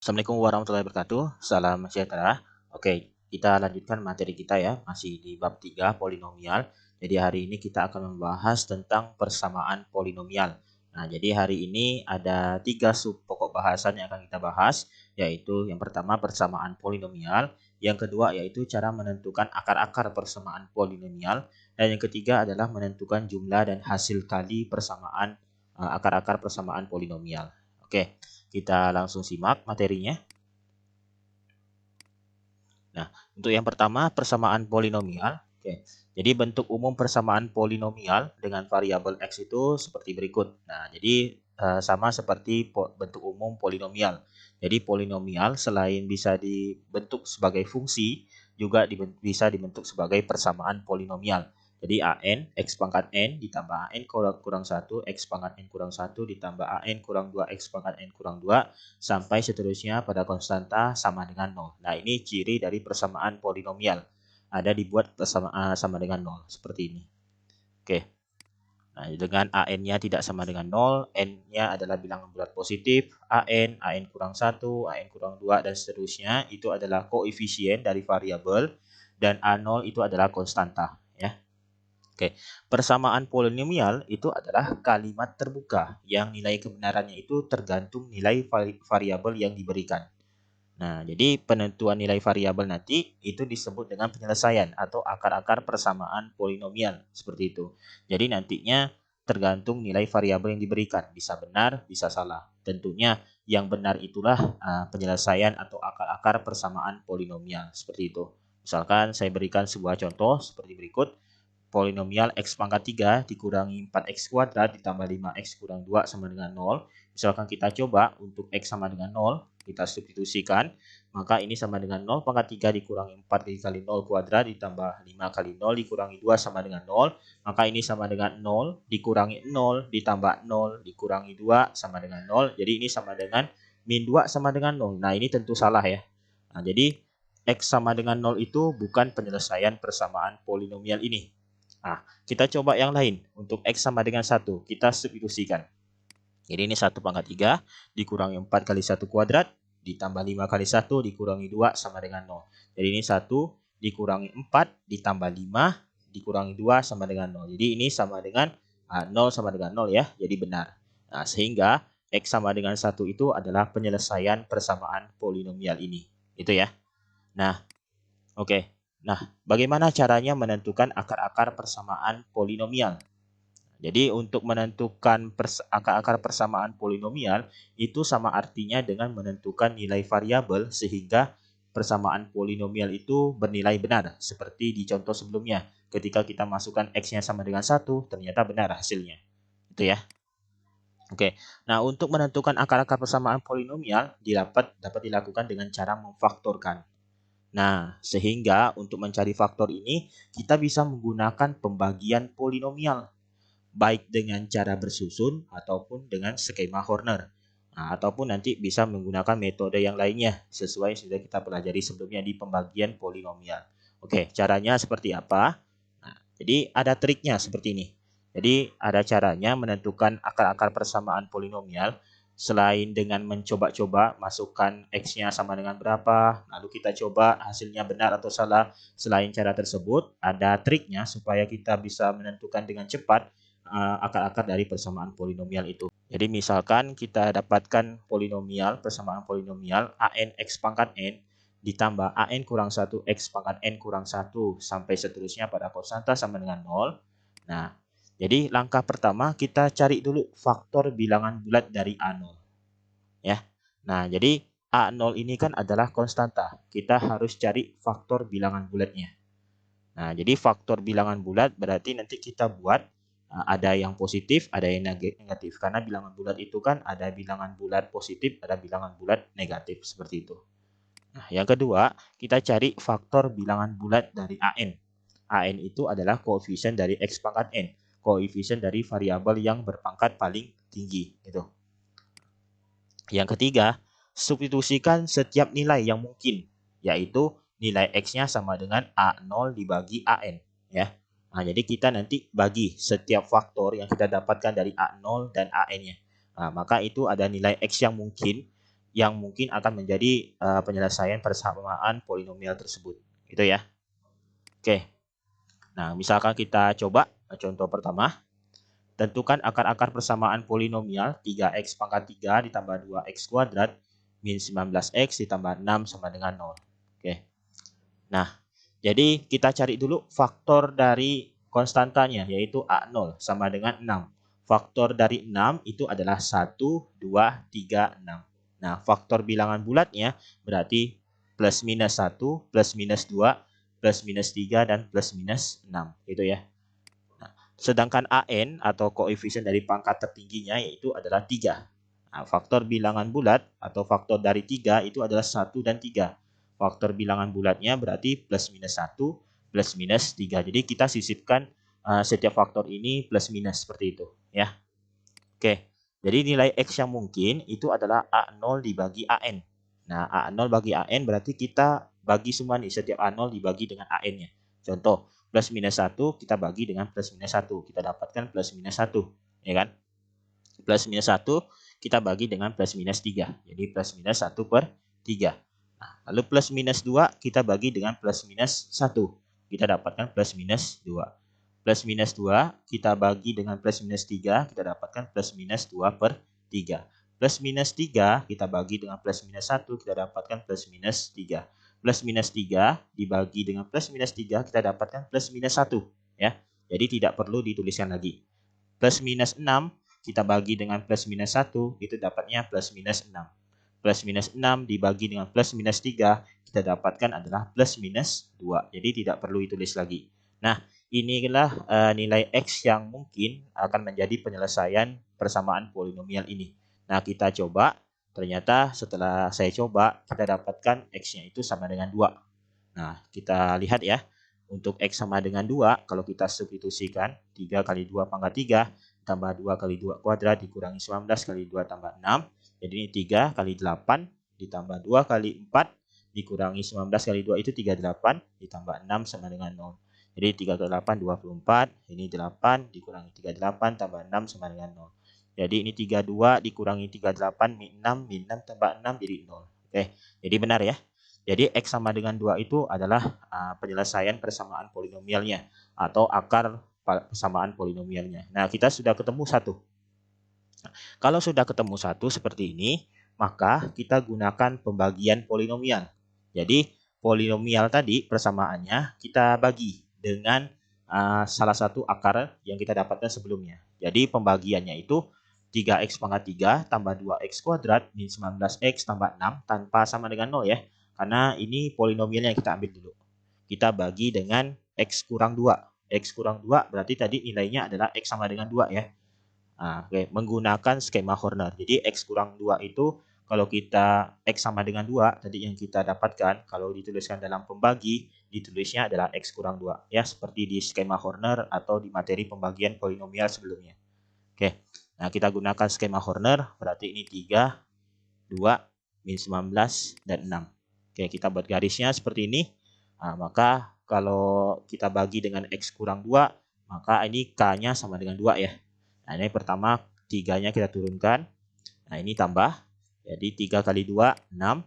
Assalamualaikum warahmatullahi wabarakatuh. Salam sejahtera. Oke, kita lanjutkan materi kita ya, masih di bab 3 polinomial. Jadi hari ini kita akan membahas tentang persamaan polinomial. Nah, jadi hari ini ada 3 sub pokok bahasan yang akan kita bahas, yaitu yang pertama persamaan polinomial, yang kedua yaitu cara menentukan akar-akar persamaan polinomial, dan yang ketiga adalah menentukan jumlah dan hasil kali persamaan akar-akar persamaan polinomial. Oke. Kita langsung simak materinya. Nah, untuk yang pertama persamaan polinomial. Oke. Jadi bentuk umum persamaan polinomial dengan variabel x itu seperti berikut. Nah, jadi sama seperti bentuk umum polinomial. Jadi polinomial selain bisa dibentuk sebagai fungsi, juga bisa dibentuk sebagai persamaan polinomial. Jadi AN, X pangkat N ditambah AN kurang 1, X pangkat N kurang 1 ditambah AN kurang 2, X pangkat N kurang 2, sampai seterusnya pada konstanta sama dengan 0. Nah, ini ciri dari persamaan polinomial. Ada dibuat sama dengan 0, seperti ini. Oke. Nah, dengan AN-nya tidak sama dengan 0, N-nya adalah bilangan bulat positif, AN kurang 1, AN kurang 2, dan seterusnya. Itu adalah koefisien dari variabel, dan A0 itu adalah konstanta. Ya. Oke, persamaan polinomial itu adalah kalimat terbuka yang nilai kebenarannya itu tergantung nilai variabel yang diberikan. Nah, jadi penentuan nilai variabel nanti itu disebut dengan penyelesaian atau akar-akar persamaan polinomial, seperti itu. Jadi nantinya tergantung nilai variabel yang diberikan, bisa benar, bisa salah. Tentunya yang benar itulah penyelesaian atau akar-akar persamaan polinomial, seperti itu. Misalkan saya berikan sebuah contoh seperti berikut. Polinomial x pangkat 3 dikurangi 4x kuadrat ditambah 5x kurang 2 sama dengan 0. Misalkan kita coba untuk x sama dengan 0, kita substitusikan, maka ini sama dengan 0 pangkat 3 dikurangi 4 dikali 0 kuadrat ditambah 5 kali 0 dikurangi 2 sama dengan 0. Maka ini sama dengan 0 dikurangi 0 ditambah 0 dikurangi 2 sama dengan 0. Jadi ini sama dengan min 2 sama dengan 0. Nah, ini tentu salah ya. Nah, jadi x sama dengan 0 itu bukan penyelesaian persamaan polinomial ini. Nah, kita coba yang lain. Untuk X sama dengan 1, kita substitusikan. Jadi ini 1 pangkat 3 dikurangi 4 kali 1 kuadrat ditambah 5 kali 1 dikurangi 2 sama dengan 0. Jadi ini 1 dikurangi 4 ditambah 5 dikurangi 2 sama dengan 0. Jadi ini sama dengan 0 sama dengan 0 ya. Jadi benar. Nah, sehingga X sama dengan 1 itu adalah penyelesaian persamaan polinomial ini. Itu ya. Nah, oke. Nah, bagaimana caranya menentukan akar-akar persamaan polinomial? Jadi untuk menentukan akar-akar persamaan polinomial itu sama artinya dengan menentukan nilai variabel sehingga persamaan polinomial itu bernilai benar. Seperti di contoh sebelumnya, ketika kita masukkan X-nya sama dengan 1, ternyata benar hasilnya. Itu ya. Oke. Nah, untuk menentukan akar-akar persamaan polinomial dapat dilakukan dengan cara memfaktorkan. Nah, sehingga untuk mencari faktor ini, kita bisa menggunakan pembagian polinomial, baik dengan cara bersusun ataupun dengan skema Horner. Nah, ataupun nanti bisa menggunakan metode yang lainnya, sesuai yang sudah kita pelajari sebelumnya di pembagian polinomial. Oke, caranya seperti apa? Nah, jadi ada triknya seperti ini. Jadi ada caranya menentukan akar-akar persamaan polinomial. Selain dengan mencoba-coba masukkan X-nya sama dengan berapa, lalu kita coba hasilnya benar atau salah. Selain cara tersebut, ada triknya supaya kita bisa menentukan dengan cepat akar-akar dari persamaan polinomial itu. Jadi misalkan kita dapatkan persamaan polinomial AN X pangkat N ditambah AN kurang 1 X pangkat N kurang 1 sampai seterusnya pada konstanta sama dengan 0. Nah, jadi langkah pertama kita cari dulu faktor bilangan bulat dari A0. Ya. Nah, jadi A0 ini kan adalah konstanta. Kita harus cari faktor bilangan bulatnya. Nah, jadi faktor bilangan bulat berarti nanti kita buat ada yang positif, ada yang negatif. Karena bilangan bulat itu kan ada bilangan bulat positif, ada bilangan bulat negatif. Seperti itu. Nah, yang kedua, kita cari faktor bilangan bulat dari AN. AN itu adalah koefisien dari X pangkat N. Koefisien dari variabel yang berpangkat paling tinggi. Gitu. Yang ketiga, substitusikan setiap nilai yang mungkin, yaitu nilai X-nya sama dengan A0 dibagi AN. Ya. Nah, jadi kita nanti bagi setiap faktor yang kita dapatkan dari A0 dan AN-nya. Nah, maka itu ada nilai X yang mungkin yang mungkin akan menjadi penyelesaian persamaan polinomial tersebut. Gitu ya. Oke. Nah, misalkan kita coba contoh pertama. Tentukan akar-akar persamaan polinomial 3x pangkat 3 ditambah 2x kuadrat min 19x ditambah 6 sama dengan 0. Oke. Nah, jadi kita cari dulu faktor dari konstantanya, yaitu A0 sama dengan 6. Faktor dari 6 itu adalah 1, 2, 3, 6. Nah, faktor bilangan bulatnya berarti plus minus 1, plus minus 2, plus minus 3, dan plus minus 6. Gitu ya. Sedangkan AN atau koefisien dari pangkat tertingginya yaitu adalah 3. Nah, faktor bilangan bulat atau faktor dari 3 itu adalah 1 dan 3. Faktor bilangan bulatnya berarti plus minus 1, plus minus 3. Jadi kita sisipkan setiap faktor ini plus minus seperti itu. Ya. Oke, jadi nilai X yang mungkin itu adalah A0 dibagi AN. Nah, A0 bagi AN berarti kita bagi semua nih, setiap A0 dibagi dengan AN-nya. Contoh, plus minus 1 kita bagi dengan plus minus 1. Kita dapatkan plus minus 1. Ya kan? Plus minus 1 kita bagi dengan plus minus 3. Jadi plus minus 1 per 3. Nah, lalu plus minus 2 kita bagi dengan plus minus 1. Kita dapatkan plus minus 2. Plus minus 2 kita bagi dengan plus minus 3. Kita dapatkan plus minus 2 per 3. Plus minus 3 kita bagi dengan plus minus 1. Kita dapatkan plus minus 3. Plus minus 3 dibagi dengan plus minus 3 kita dapatkan plus minus 1 ya. Jadi tidak perlu dituliskan lagi. Plus minus 6 kita bagi dengan plus minus 1 itu dapatnya plus minus 6. Plus minus 6 dibagi dengan plus minus 3 kita dapatkan adalah plus minus 2. Jadi tidak perlu ditulis lagi. Nah, inilah nilai X yang mungkin akan menjadi penyelesaian persamaan polinomial ini. Nah, kita coba. Ternyata setelah saya coba, kita dapatkan X-nya itu sama dengan 2. Nah, kita lihat ya. Untuk X sama dengan 2, kalau kita substitusikan, 3 kali 2 pangkat 3, tambah 2 kali 2 kuadrat, dikurangi 19 kali 2 tambah 6. Jadi ini 3 kali 8, ditambah 2 kali 4, dikurangi 19 kali 2 itu 38, ditambah 6 sama dengan 0. Jadi 3 kali 8, 24, ini 8, dikurangi 38, tambah 6 sama dengan 0. Jadi ini 32 dikurangi 38 min 6 tambah 6 jadi 0. Oke, jadi benar ya. Jadi X sama dengan 2 itu adalah penyelesaian persamaan polinomialnya atau akar persamaan polinomialnya. Nah, kita sudah ketemu satu. Kalau sudah ketemu satu seperti ini, maka kita gunakan pembagian polinomial. Jadi polinomial tadi persamaannya kita bagi dengan salah satu akar yang kita dapatkan sebelumnya. Jadi pembagiannya itu 3x pangkat 3 tambah 2x kuadrat min 19x tambah 6 tanpa sama dengan 0 ya. Karena ini polinomialnya yang kita ambil dulu. Kita bagi dengan x kurang 2. X kurang 2 berarti tadi nilainya adalah x sama dengan 2 ya. Nah, oke, menggunakan skema Horner. Jadi x kurang 2 itu kalau kita x sama dengan 2 tadi yang kita dapatkan, kalau dituliskan dalam pembagi, ditulisnya adalah x kurang 2 ya, seperti di skema Horner atau di materi pembagian polinomial sebelumnya. Oke. Nah, kita gunakan skema Horner, berarti ini 3, 2, min 19, dan 6. Oke, kita buat garisnya seperti ini. Nah, maka kalau kita bagi dengan X kurang 2, maka ini K-nya sama dengan 2 ya. Nah, ini pertama 3-nya kita turunkan. Nah, ini tambah. Jadi 3 kali 2, 6.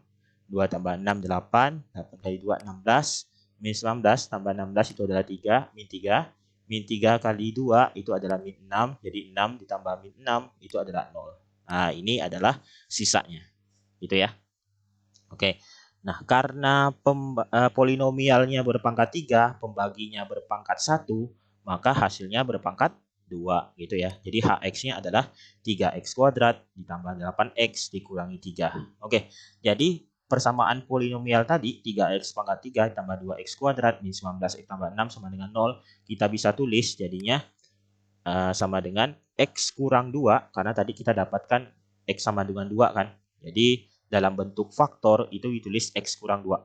2 tambah 6, 8. 8 kali 2, 16. Min 19 tambah 16 itu adalah 3. Min 3. Min 3 kali 2 itu adalah min 6. Jadi 6 ditambah min 6 itu adalah 0. Nah, ini adalah sisanya. Gitu ya. Oke. Nah, karena polinomialnya berpangkat 3, pembaginya berpangkat 1, maka hasilnya berpangkat 2 gitu ya. Jadi HX-nya adalah 3x kuadrat ditambah 8x dikurangi 3. Oke. Jadi persamaan polinomial tadi 3x pangkat 3 tambah 2x kuadrat min 19x tambah 6 sama dengan 0, kita bisa tulis jadinya sama dengan x kurang 2 karena tadi kita dapatkan x sama dengan 2 kan. Jadi dalam bentuk faktor itu ditulis x kurang 2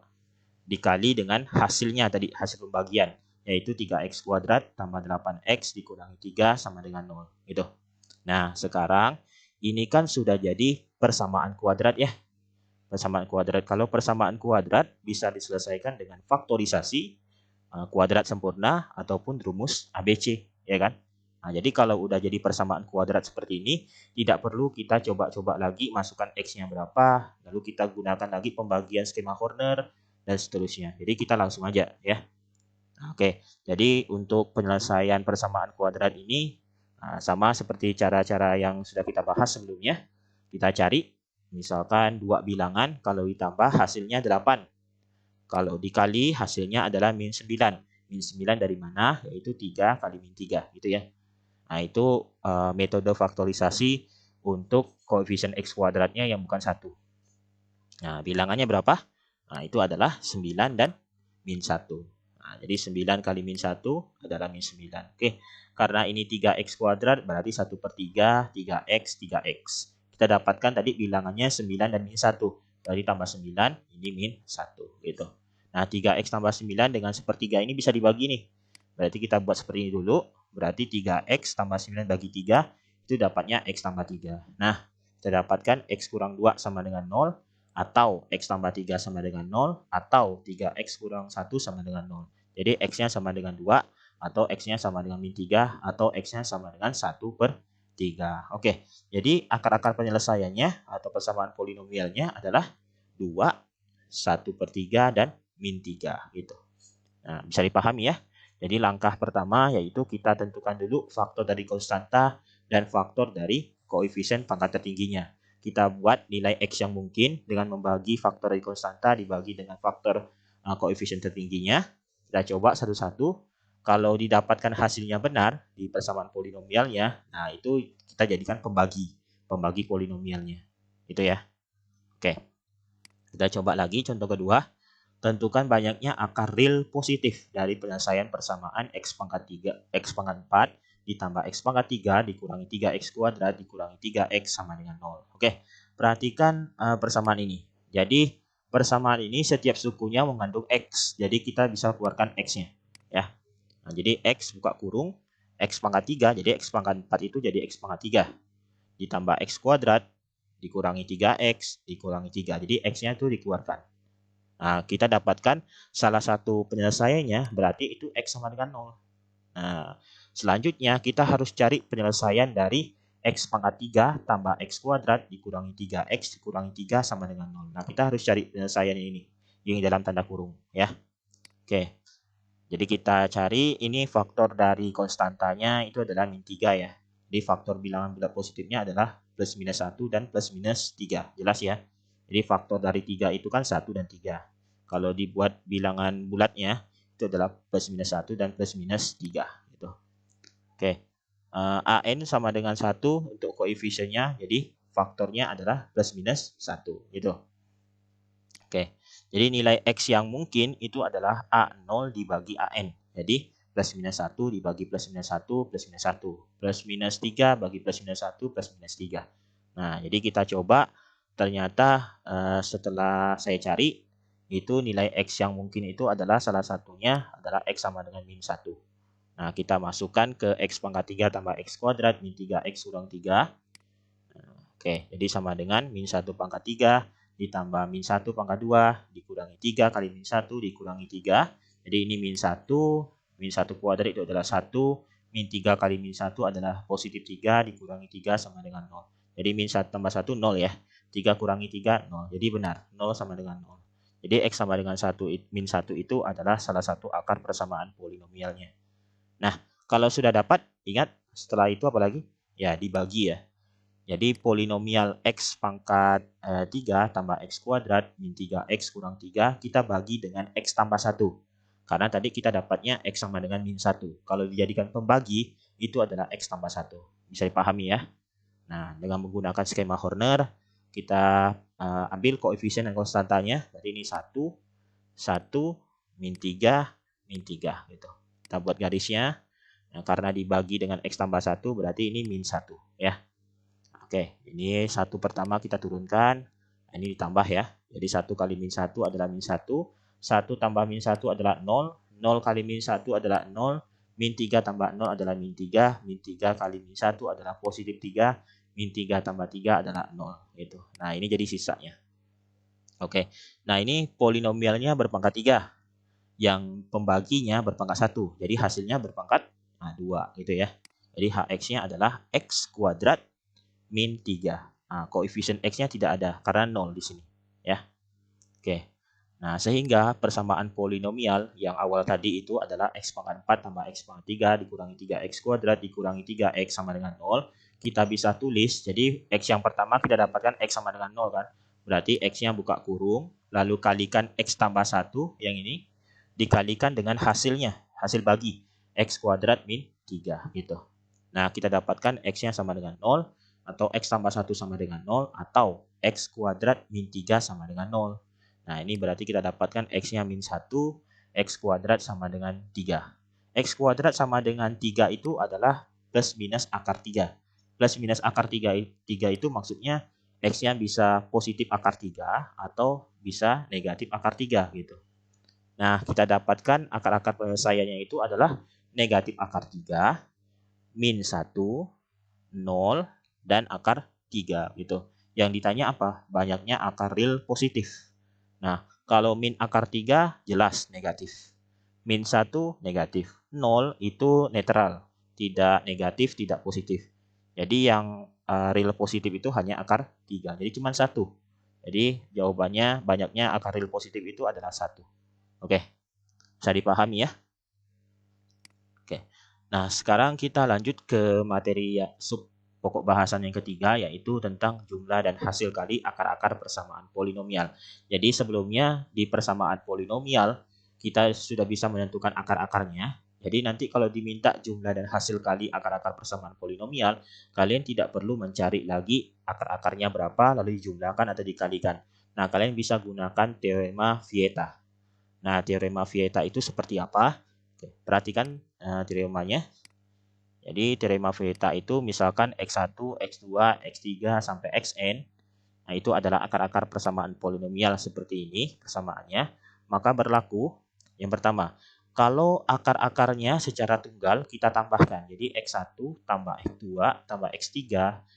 dikali dengan hasilnya tadi, hasil pembagian, yaitu 3x kuadrat tambah 8x dikurangi 3 sama dengan 0 gitu. Nah, sekarang ini kan sudah jadi persamaan kuadrat ya. Persamaan kuadrat. Kalau persamaan kuadrat bisa diselesaikan dengan faktorisasi, kuadrat sempurna ataupun rumus ABC, ya kan? Nah, jadi kalau udah jadi persamaan kuadrat seperti ini, tidak perlu kita coba-coba lagi masukkan X-nya berapa, lalu kita gunakan lagi pembagian skema Horner, dan seterusnya. Jadi kita langsung aja ya. Oke, jadi untuk penyelesaian persamaan kuadrat ini sama seperti cara-cara yang sudah kita bahas sebelumnya. Kita cari misalkan dua bilangan, kalau ditambah hasilnya 8. Kalau dikali hasilnya adalah min 9. Min 9 dari mana? Yaitu 3 kali min 3 gitu ya. Nah, itu metode faktorisasi untuk koefisien X kuadratnya yang bukan 1. Nah, bilangannya berapa? Nah, itu adalah 9 dan min 1. Nah, jadi 9 kali min 1 adalah min 9. Oke, karena ini 3x kuadrat berarti 1 per 3, 3x, 3x. Kita dapatkan tadi bilangannya 9 dan min 1. Berarti tambah 9, ini min 1. Gitu. Nah, 3x tambah 9 dengan sepertiga ini bisa dibagi nih. Berarti kita buat seperti ini dulu. Berarti 3x tambah 9 bagi 3, itu dapatnya x tambah 3. Nah, kita dapatkan x kurang 2 sama dengan 0. Atau X tambah 3 sama dengan 0, atau 3X kurang 1 sama dengan 0. Jadi X-nya sama dengan 2, atau X-nya sama dengan min 3, atau X-nya sama dengan 1 per 3. Oke, jadi akar-akar penyelesaiannya atau persamaan polinomialnya adalah 2, 1 per 3, dan min 3. Gitu. Nah, bisa dipahami ya. Jadi langkah pertama yaitu kita tentukan dulu faktor dari konstanta dan faktor dari koefisien pangkat tertingginya. Kita buat nilai X yang mungkin dengan membagi faktor dari konstanta dibagi dengan faktor koefisien tertingginya. Kita coba satu-satu. Kalau didapatkan hasilnya benar di persamaan polinomialnya, nah itu kita jadikan pembagi polinomialnya. Itu ya. Oke. Kita coba lagi contoh kedua. Tentukan banyaknya akar real positif dari penyelesaian persamaan X pangkat 3, X pangkat 4 ditambah X pangkat 3 dikurangi 3X kuadrat dikurangi 3X sama dengan 0. Oke, perhatikan persamaan ini. Jadi, persamaan ini setiap sukunya mengandung X. Jadi, kita bisa keluarkan X-nya. Ya. Nah, jadi, X buka kurung, X pangkat 3, jadi X pangkat 4 itu jadi X pangkat 3. Ditambah X kuadrat dikurangi 3X dikurangi 3. Jadi, X-nya itu dikeluarkan. Nah, kita dapatkan salah satu penyelesaiannya berarti itu X sama dengan 0. Nah, selanjutnya kita harus cari penyelesaian dari X pangkat 3 tambah X kuadrat dikurangi 3X dikurangi 3 sama dengan 0. Nah, kita harus cari penyelesaian ini yang dalam tanda kurung ya. Oke. Jadi kita cari ini faktor dari konstantanya itu adalah min 3 ya. Jadi faktor bilangan bulat positifnya adalah plus minus 1 dan plus minus 3. Jelas ya. Jadi faktor dari 3 itu kan 1 dan 3. Kalau dibuat bilangan bulatnya itu adalah plus minus 1 dan plus minus 3 gitu. Oke. AN sama dengan 1 untuk koefisiennya. Jadi faktornya adalah plus minus 1 gitu. Oke. Jadi nilai X yang mungkin itu adalah A0 dibagi AN. Jadi plus minus 1 dibagi plus minus 1 plus minus 1. Plus minus 3 bagi plus minus 1 plus minus 3. Nah, jadi kita coba ternyata setelah saya cari itu nilai X yang mungkin itu adalah salah satunya adalah X sama dengan min 1. Nah, kita masukkan ke X pangkat 3 tambah X kuadrat min 3X kurang 3. Oke, jadi sama dengan min 1 pangkat 3 ditambah min 1 pangkat 2 dikurangi 3 kali min 1 dikurangi 3. Jadi ini min 1 kuadrat itu adalah 1, min 3 kali min 1 adalah positif 3 dikurangi 3 sama dengan 0. Jadi min 1 tambah 1 0 ya. 3 kurangi 3 0. Jadi benar 0 sama dengan 0. Jadi X sama dengan 1 min 1 itu adalah salah satu akar persamaan polinomialnya. Nah, kalau sudah dapat, ingat setelah itu apa lagi? Ya, dibagi ya. Jadi polinomial X pangkat 3 tambah X kuadrat min 3X kurang 3 kita bagi dengan X tambah 1. Karena tadi kita dapatnya X sama dengan min 1. Kalau dijadikan pembagi, itu adalah X tambah 1. Bisa dipahami ya? Nah, dengan menggunakan skema Horner, kita ambil koefisien dan konstantanya. Berarti ini 1, 1, min 3, min 3. Gitu. Kita buat garisnya. Nah, karena dibagi dengan X tambah 1, berarti ini min 1. Ya. Oke, ini 1 pertama kita turunkan. Nah, ini ditambah ya. Jadi 1 kali min 1 adalah min 1. 1 tambah min 1 adalah 0. 0 kali min 1 adalah 0. Min 3 tambah 0 adalah min 3. Min 3 kali min 1 adalah positif 3. Min 3 tambah 3 adalah 0. Gitu. Nah, ini jadi sisanya. Oke, nah ini polinomialnya berpangkat 3. Yang pembaginya berpangkat 1. Jadi hasilnya berpangkat 2 gitu ya. Jadi Hx-nya adalah X kuadrat min 3. Nah, koefisien X-nya tidak ada karena 0 di sini. Ya. Oke. Nah, sehingga persamaan polinomial yang awal tadi itu adalah X pangkat 4 tambah X pangkat 3 dikurangi 3X kuadrat dikurangi 3X sama dengan 0. Kita bisa tulis, jadi X yang pertama kita dapatkan X sama dengan 0 kan. Berarti X-nya buka kurung, lalu kalikan X tambah 1 yang ini, dikalikan dengan hasilnya, hasil bagi, X kuadrat min 3 gitu. Nah, kita dapatkan X-nya sama dengan 0, atau X tambah 1 sama dengan 0, atau X kuadrat min 3 sama dengan 0. Nah, ini berarti kita dapatkan X-nya min 1, X kuadrat sama dengan 3. X kuadrat sama dengan 3 itu adalah plus minus akar 3. Plus minus akar 3 itu maksudnya X-nya bisa positif akar 3 atau bisa negatif akar 3 gitu. Nah, kita dapatkan akar-akar penyelesaiannya itu adalah negatif akar 3, min 1, 0, dan akar 3 gitu. Yang ditanya apa? Banyaknya akar real positif. Nah, kalau min akar 3 jelas negatif. Min 1 negatif. 0 itu netral. Tidak negatif, tidak positif. Jadi yang real positif itu hanya akar 3. Jadi cuma 1. Jadi jawabannya banyaknya akar real positif itu adalah 1. Oke, bisa dipahami ya? Oke. Nah, sekarang kita lanjut ke materi sub pokok bahasan yang ketiga, yaitu tentang jumlah dan hasil kali akar-akar persamaan polinomial. Jadi sebelumnya di persamaan polinomial, kita sudah bisa menentukan akar-akarnya. Jadi nanti kalau diminta jumlah dan hasil kali akar-akar persamaan polinomial, kalian tidak perlu mencari lagi akar-akarnya berapa, lalu dijumlahkan atau dikalikan. Nah, kalian bisa gunakan teorema Vieta. Nah, teorema Vieta itu seperti apa? Oke, perhatikan teoremanya. Jadi teorema Vieta itu misalkan X1, X2, X3 sampai Xn. Nah, itu adalah akar-akar persamaan polinomial seperti ini persamaannya. Maka berlaku yang pertama, kalau akar-akarnya secara tunggal kita tambahkan. Jadi X1 tambah X2 tambah X3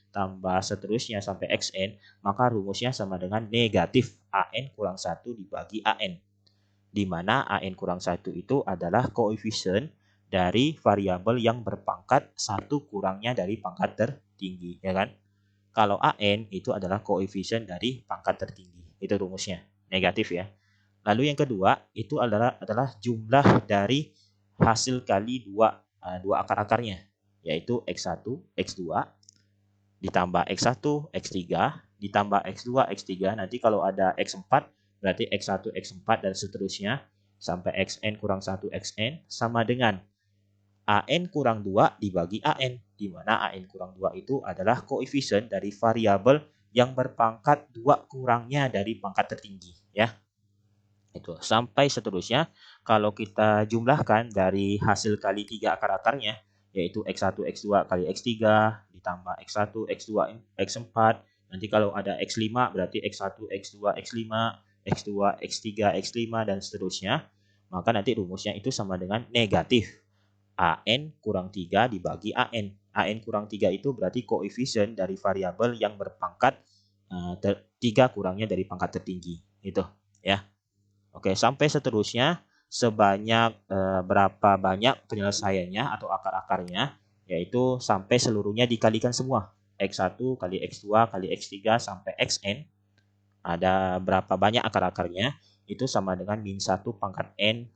tambah seterusnya sampai Xn, maka rumusnya sama dengan negatif AN kurang 1 dibagi AN. Di mana AN kurang 1 itu adalah koefisien dari variabel yang berpangkat 1 kurangnya dari pangkat tertinggi, ya kan? Kalau AN itu adalah koefisien dari pangkat tertinggi. Itu rumusnya, negatif ya. Lalu yang kedua itu adalah jumlah dari hasil kali dua akar-akarnya, yaitu X1, X2 ditambah X1, X3 ditambah X2, X3. Nanti kalau ada X4 berarti X1, X4 dan seterusnya sampai Xn kurang 1 Xn sama dengan AN kurang 2 dibagi AN, di mana AN kurang 2 itu adalah koefisien dari variabel yang berpangkat 2 kurangnya dari pangkat tertinggi, ya. Itu sampai seterusnya kalau kita jumlahkan dari hasil kali 3 akar-akarnya, yaitu X1, X2 kali X3 ditambah X1, X2, X4. Nanti kalau ada X5 berarti X1, X2, X5, X2, X3, X5 dan seterusnya. Maka nanti rumusnya itu sama dengan negatif AN kurang 3 dibagi AN. AN kurang 3 itu berarti koefisien dari variabel yang berpangkat 3 kurangnya dari pangkat tertinggi. Itu ya. Oke, sampai seterusnya sebanyak berapa banyak penyelesaiannya atau akar-akarnya, yaitu sampai seluruhnya dikalikan semua. X1 kali X2 kali X3 sampai Xn. Ada berapa banyak akar-akarnya, itu sama dengan min 1 pangkat N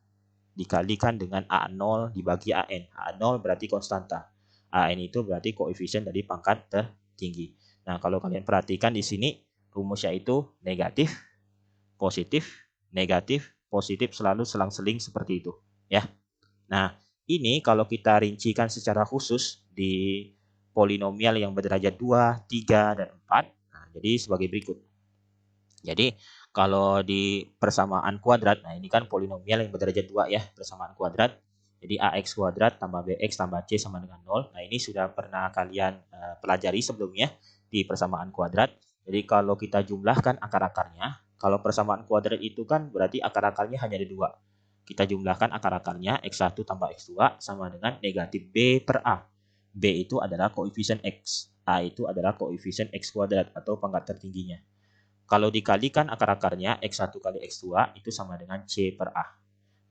dikalikan dengan A0 dibagi AN. A0 berarti konstanta. AN itu berarti koefisien dari pangkat tertinggi. Nah, kalau kalian perhatikan di sini rumusnya itu negatif, positif, negatif, positif selalu selang-seling seperti itu, ya. Nah, ini kalau kita rincikan secara khusus di polinomial yang berderajat 2, 3 dan 4. Nah, jadi sebagai berikut. Jadi kalau di persamaan kuadrat, nah ini kan polinomial yang berderajat 2 ya, persamaan kuadrat. Jadi AX kuadrat tambah BX tambah C sama dengan 0. Nah ini sudah pernah kalian pelajari sebelumnya di persamaan kuadrat. Jadi kalau kita jumlahkan akar-akarnya, kalau persamaan kuadrat itu kan berarti akar-akarnya hanya ada 2. Kita jumlahkan akar-akarnya X1 tambah X2 sama dengan negatif B per A. B itu adalah koefisien X. A itu adalah koefisien X kuadrat atau pangkat tertingginya. Kalau dikalikan akar-akarnya X1 kali X2 itu sama dengan C per A.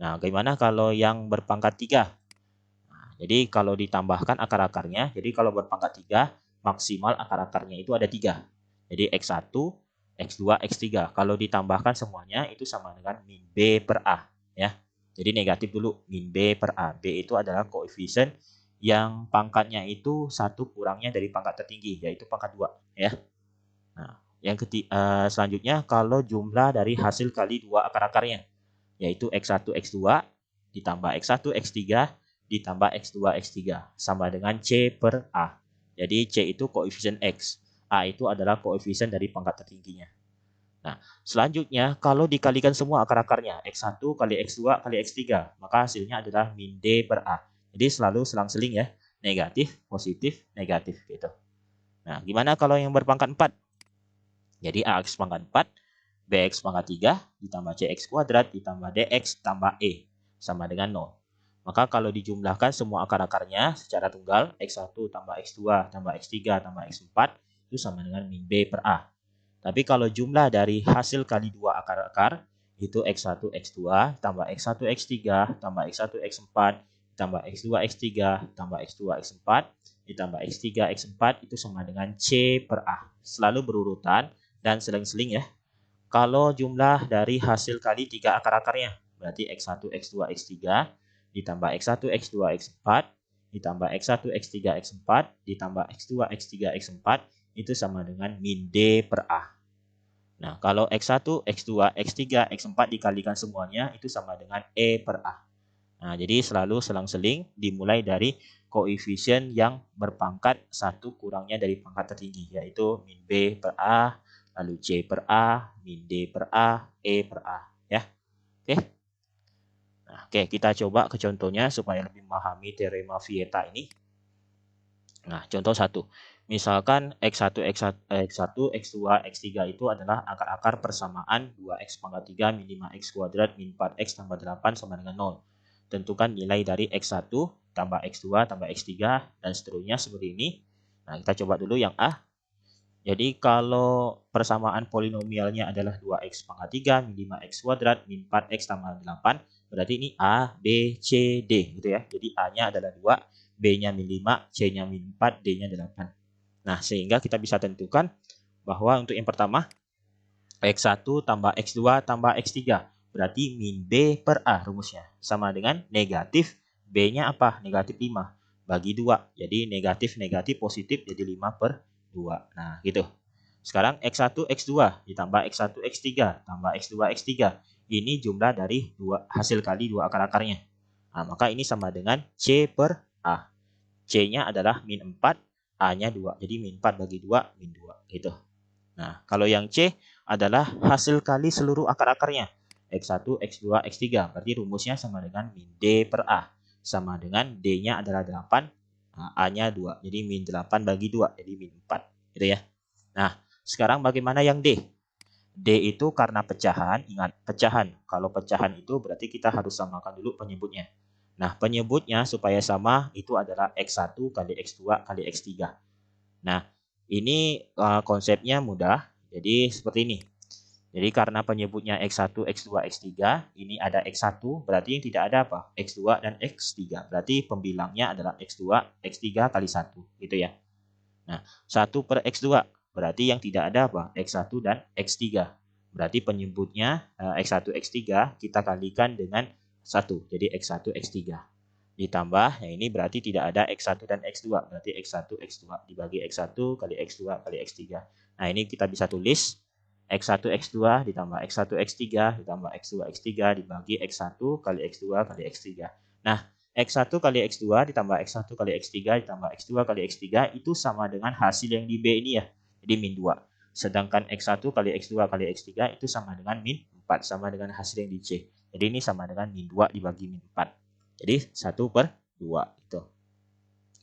Nah, bagaimana kalau yang berpangkat 3? Nah, jadi kalau ditambahkan akar-akarnya, jadi kalau berpangkat 3, maksimal akar-akarnya itu ada 3. Jadi X1, X2, X3. Kalau ditambahkan semuanya itu sama dengan min B per A. Ya. Jadi negatif dulu, min B per A. B itu adalah koefisien yang pangkatnya itu 1 kurangnya dari pangkat tertinggi, yaitu pangkat 2. Ya. Nah, selanjutnya kalau jumlah dari hasil kali 2 akar-akarnya, yaitu X1, X2 ditambah X1, X3 ditambah X2, X3 sama dengan C per A. Jadi C itu koefisien X, A itu adalah koefisien dari pangkat tertingginya. Nah, selanjutnya kalau dikalikan semua akar-akarnya, X1 kali X2 kali X3, maka hasilnya adalah min D per A. Jadi selalu selang-seling ya, negatif, positif, negatif gitu. Nah, gimana kalau yang berpangkat 4? Jadi AX pangkat 4, BX pangkat 3, ditambah CX kuadrat, ditambah DX, tambah E, sama dengan 0. Maka kalau dijumlahkan semua akar-akarnya secara tunggal, X1 tambah X2 tambah X3 tambah X4, itu sama dengan min B per A. Tapi kalau jumlah dari hasil kali 2 akar-akar, itu X1, X2, tambah X1, X3, tambah X1, X4, tambah X2, X3, tambah X2, X4, ditambah X3, X4, itu sama dengan C per A. Selalu berurutan dan seling-seling ya. Kalau jumlah dari hasil kali 3 akar-akarnya, berarti X1, X2, X3, ditambah X1, X2, X4, ditambah X1, X3, X4, ditambah X2, X3, X4, itu sama dengan min D per A. Nah, kalau X1, X2, X3, X4 dikalikan semuanya, itu sama dengan E per A. Nah, jadi selalu selang-seling dimulai dari koefisien yang berpangkat 1 kurangnya dari pangkat tertinggi, yaitu min B per A, lalu C per A, min D per A, E per A. Ya, oke. Nah, oke, kita coba ke contohnya supaya lebih memahami teorema Vieta ini. Nah, contoh 1. Misalkan X1, X1, X2, X3 itu adalah akar-akar persamaan 2X pangkat 3 min 5X kuadrat min 4X tambah 8 sama dengan 0. Tentukan nilai dari X1 tambah X2 tambah X3 dan seterusnya seperti ini. Nah, kita coba dulu yang A. Jadi kalau persamaan polinomialnya adalah 2X pangkat 3 min 5X kuadrat min 4X tambah 8, berarti ini A, B, C, D gitu ya. Jadi A-nya adalah 2, B-nya min 5, C-nya min 4, D-nya 8. Nah, sehingga kita bisa tentukan bahwa untuk yang pertama, X1 tambah X2 tambah X3. Berarti min B per A rumusnya. Sama dengan negatif B-nya apa? Negatif 5. Bagi 2. Jadi negatif positif jadi 5 per 2. Nah, gitu. Sekarang X1, X2 ditambah X1, X3 tambah X2, X3. Ini jumlah dari hasil kali 2 akar-akarnya. Nah, maka ini sama dengan C per A. C-nya adalah min 4, A-nya 2. Jadi min 4 bagi 2, min 2. Gitu. Nah, kalau yang C adalah hasil kali seluruh akar-akarnya. X1, X2, X3. Berarti rumusnya sama dengan min D per A. Sama dengan D-nya adalah 8, A-nya 2. Jadi min 8 bagi 2. Jadi min 4. Gitu ya. Nah, sekarang bagaimana yang D? D itu karena pecahan. Ingat, pecahan. Kalau pecahan itu berarti kita harus samakan dulu penyebutnya. Nah, penyebutnya supaya sama itu adalah X1 kali X2 kali X3. Nah, ini konsepnya mudah. Jadi seperti ini. Jadi karena penyebutnya X1, X2, X3, ini ada X1, berarti yang tidak ada apa? X2 dan X3. Berarti pembilangnya adalah X2, X3 kali 1. Gitu ya. Nah, 1 per X2, berarti yang tidak ada apa? X1 dan X3. Berarti penyebutnya X1, X3 kita kalikan dengan 1. Jadi X1, X3. Ditambah, ya ini berarti tidak ada X1 dan X2. Berarti X1, X2 dibagi X1 kali X2 kali X3. Nah, ini kita bisa tulis X1, X2 ditambah X1, X3 ditambah X2, X3 dibagi X1 kali X2 kali X3. Nah, X1 kali X2 ditambah X1 kali X3 ditambah X2 kali X3 itu sama dengan hasil yang di B ini ya. Jadi min 2. Sedangkan X1 kali X2 kali X3 itu sama dengan min 4. Sama dengan hasil yang di C. Jadi ini sama dengan min 2 dibagi min 4. Jadi 1 per 2 itu.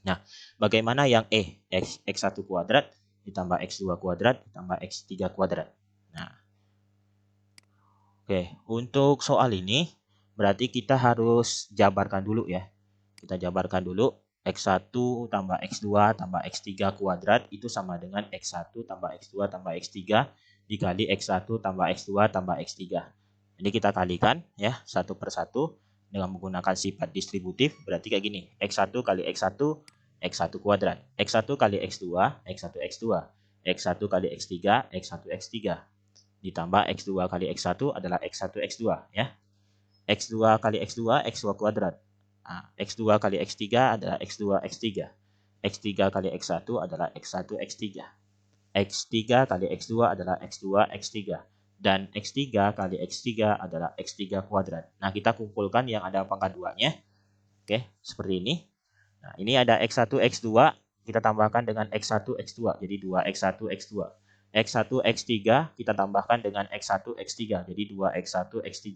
Nah, bagaimana yang E? X1 kuadrat ditambah X2 kuadrat ditambah X3 kuadrat. Nah, oke. Untuk soal ini berarti kita harus jabarkan dulu ya. Kita jabarkan dulu. X1 tambah X2 tambah X3 kuadrat itu sama dengan X1 tambah X2 tambah X3 dikali X1 tambah X2 tambah X3. Jadi kita kalikan ya 1 per 1. dengan menggunakan sifat distributif, berarti kayak gini. X1 kali X1, X1 kuadrat. X1 kali X2, X1 X2. X1 kali X3, X1 X3. Ditambah X2 kali X1 adalah X1 X2 ya. X2 kali X2, X2 kuadrat. Nah, X2 kali X3 adalah X2 X3. X3 kali X1 adalah X1 X3. X3 kali X2 adalah X2 X3. Dan X3 kali X3 adalah X3 kuadrat. Nah, kita kumpulkan yang ada pangkat 2-nya. Oke, seperti ini. Nah, ini ada X1 X2, kita tambahkan dengan X1 X2, jadi 2X1 X2. X1 X3 kita tambahkan dengan X1 X3, jadi 2X1 X3.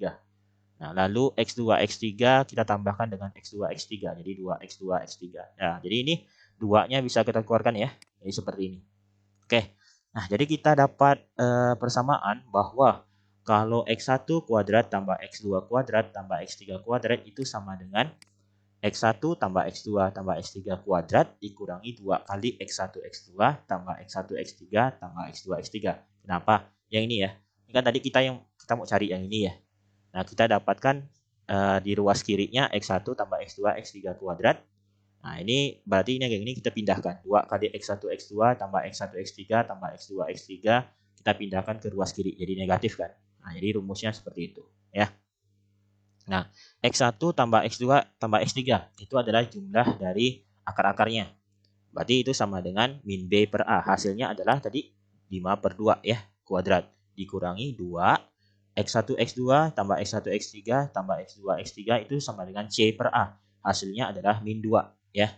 Nah, lalu X2 X3 kita tambahkan dengan X2 X3, jadi 2X2 X3. Nah, jadi ini 2-nya bisa kita keluarkan ya, jadi seperti ini. Oke, nah jadi kita dapat persamaan bahwa kalau X1 kuadrat tambah X2 kuadrat tambah X3 kuadrat itu sama dengan X1 tambah X2 tambah X3 kuadrat dikurangi 2 kali X1 X2 tambah X1 X3 tambah X2 X3. Kenapa? Yang ini ya. Ini kan tadi kita mau cari yang ini ya. Nah, kita dapatkan di ruas kirinya X1 tambah X2 X3 kuadrat. Nah, ini berarti ini kayak gini kita pindahkan. 2 kali X1 X2 tambah X1 X3 tambah X2 X3 kita pindahkan ke ruas kiri. Jadi negatif kan. Nah, jadi rumusnya seperti itu ya. Nah, X1 tambah X2 tambah X3 itu adalah jumlah dari akar-akarnya. Berarti itu sama dengan min B per A. Hasilnya adalah tadi 5/2 ya, kuadrat. Dikurangi 2, X1 X2 tambah X1 X3 tambah X2 X3 itu sama dengan C per A. Hasilnya adalah min 2 ya.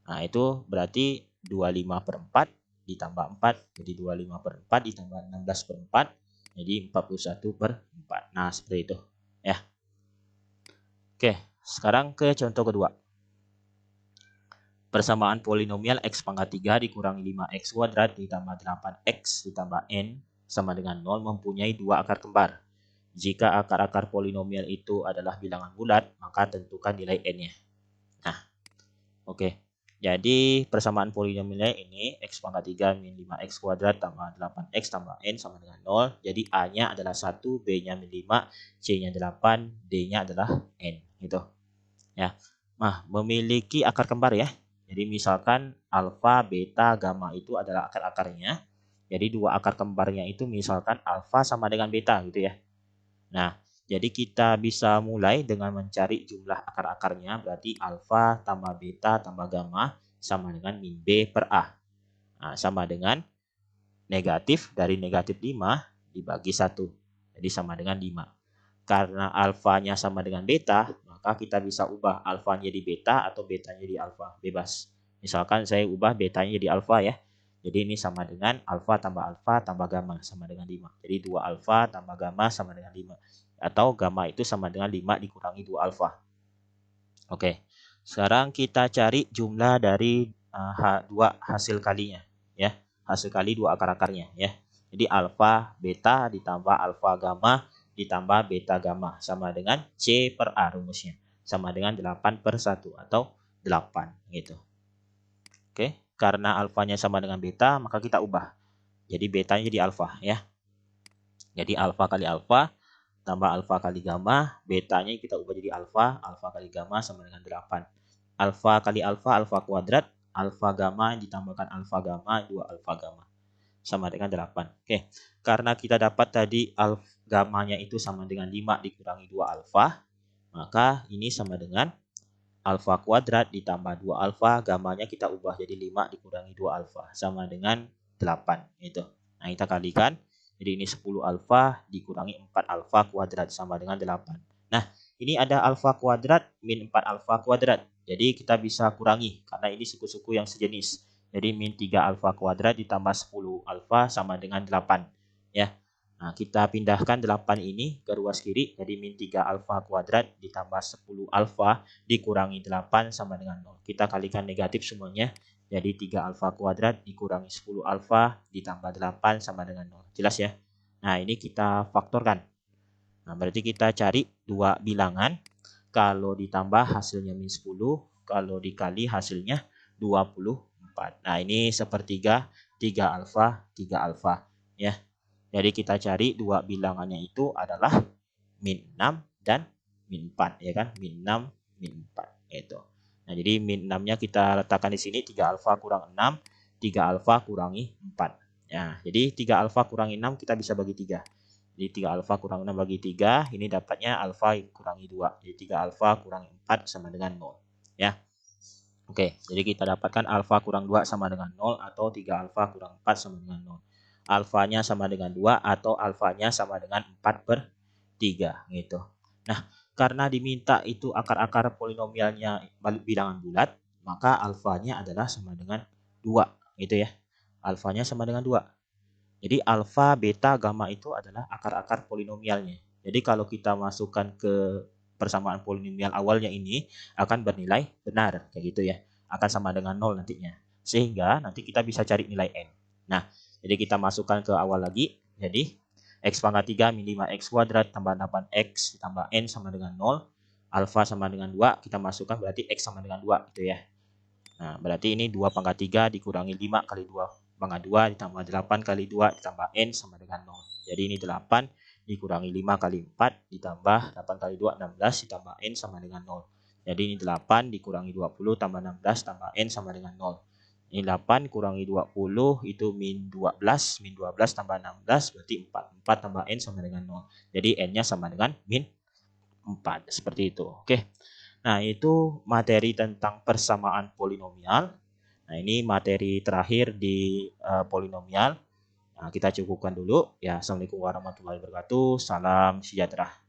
Nah, itu berarti 25/4 ditambah 4. Jadi 25/4 ditambah 16/4. Jadi 41/4. Nah, seperti itu ya. Oke, sekarang ke contoh kedua. Persamaan polinomial x pangkat 3 dikurangi 5x kuadrat ditambah 8x ditambah n sama dengan 0 mempunyai dua akar kembar. Jika akar-akar polinomial itu adalah bilangan bulat, maka tentukan nilai n-nya. Nah, oke. Jadi persamaan polinomialnya ini x pangkat 3 min 5x kuadrat tambah 8x tambah n sama dengan 0. Jadi a-nya adalah 1, b-nya min 5, c-nya 8, d-nya adalah n. Gitu. Ya. Nah, memiliki akar kembar ya. Jadi misalkan alfa, beta, gamma itu adalah akar-akarnya. Jadi dua akar kembarnya itu misalkan alfa sama dengan beta gitu ya. Nah, jadi kita bisa mulai dengan mencari jumlah akar-akarnya. Berarti alfa tambah beta tambah gamma sama dengan min B per A. Nah, sama dengan negatif dari negatif 5 dibagi 1. Jadi sama dengan 5. Karena alfanya sama dengan beta, maka kita bisa ubah alfanya jadi beta atau betanya jadi alfa, bebas. Misalkan saya ubah betanya jadi alfa ya. Jadi ini sama dengan alfa tambah gamma sama dengan 5. Jadi 2 alfa tambah gamma sama dengan 5. Atau gamma itu sama dengan 5 dikurangi 2 alfa. Oke. Sekarang kita cari jumlah dari dua hasil kalinya ya. Hasil kali dua akar-akarnya ya. Jadi alfa beta ditambah alfa gamma ditambah beta gamma sama dengan C per A rumusnya. Sama dengan 8/1 atau 8 gitu. Oke, karena alfanya sama dengan beta maka kita ubah. Jadi betanya jadi alfa ya. Jadi alfa kali alfa tambah alfa kali gamma, betanya kita ubah jadi alfa, alfa kali gamma sama dengan 8. Alfa kali alfa, alfa kuadrat, alfa gamma ditambahkan alfa gamma, 2 alfa gamma sama dengan 8. Oke, karena kita dapat tadi alfa gammanya itu sama dengan 5 dikurangi 2 alfa, maka ini sama dengan alfa kuadrat ditambah 2 alfa, gammanya kita ubah jadi 5 dikurangi 2 alfa sama dengan 8 gitu. Nah, kita kalikan. Jadi ini 10 alfa dikurangi 4 alfa kuadrat sama dengan 8. Nah, ini ada alfa kuadrat min 4 alfa kuadrat. Jadi kita bisa kurangi karena ini suku-suku yang sejenis. Jadi min 3 alfa kuadrat ditambah 10 alfa sama dengan 8. Ya. Nah, kita pindahkan 8 ini ke ruas kiri. Jadi min 3 alfa kuadrat ditambah 10 alfa dikurangi 8 sama dengan 0. Kita kalikan negatif semuanya. Jadi 3 alfa kuadrat dikurangi 10 alfa ditambah 8 sama dengan 0. Jelas ya? Nah, ini kita faktorkan. Nah, berarti kita cari dua bilangan. Kalau ditambah hasilnya min 10, kalau dikali hasilnya 24. Nah, ini sepertiga 3 alfa, 3 alfa. Ya. Jadi kita cari dua bilangannya itu adalah min 6 dan min 4 ya kan, min 6 min 4 itu. Nah, jadi min 6-nya kita letakkan di sini 3 alfa kurang 6, 3 alfa kurangi 4. Ya, jadi 3 alfa kurangi 6 kita bisa bagi 3. Jadi 3 alfa kurang 6 bagi 3, ini dapatnya alfa kurangi 2. Jadi 3 alfa kurangi 4 sama dengan 0. Ya. Oke, jadi kita dapatkan alfa kurang 2 sama dengan 0 atau 3 alfa kurang 4 sama dengan 0. Alfanya sama dengan 2 atau alfanya sama dengan 4 per 3 gitu. Nah, karena diminta itu akar-akar polinomialnya bilangan bulat, maka alfanya adalah sama dengan 2 gitu ya. Alfanya sama dengan 2. Jadi alfa, beta, gamma itu adalah akar-akar polinomialnya. Jadi kalau kita masukkan ke persamaan polinomial awalnya ini akan bernilai benar kayak gitu ya. Akan sama dengan 0 nantinya. Sehingga nanti kita bisa cari nilai n. Nah, jadi kita masukkan ke awal lagi. Jadi x pangkat 3 min 5x kuadrat tambah 8x ditambah n sama dengan 0. Alfa sama dengan 2, kita masukkan berarti x sama dengan 2 gitu ya. Nah, berarti ini 2 pangkat 3 dikurangi 5 kali 2 pangkat 2 ditambah 8 kali 2 ditambah n sama dengan 0. Jadi ini 8 dikurangi 5 kali 4 ditambah 8 kali 2 16 ditambah n sama dengan 0. Jadi ini 8 dikurangi 20 tambah 16 tambah n sama dengan 0. Ini 8 kurangi 20 itu min 12, min 12 tambah 16 berarti 4. 4 tambah n sama dengan 0. Jadi n-nya sama dengan min 4. Seperti itu. Oke. Nah, itu materi tentang persamaan polinomial. Nah, ini materi terakhir di polinomial. Nah, kita cukupkan dulu. Ya, Assalamualaikum warahmatullahi wabarakatuh. Salam sejahtera.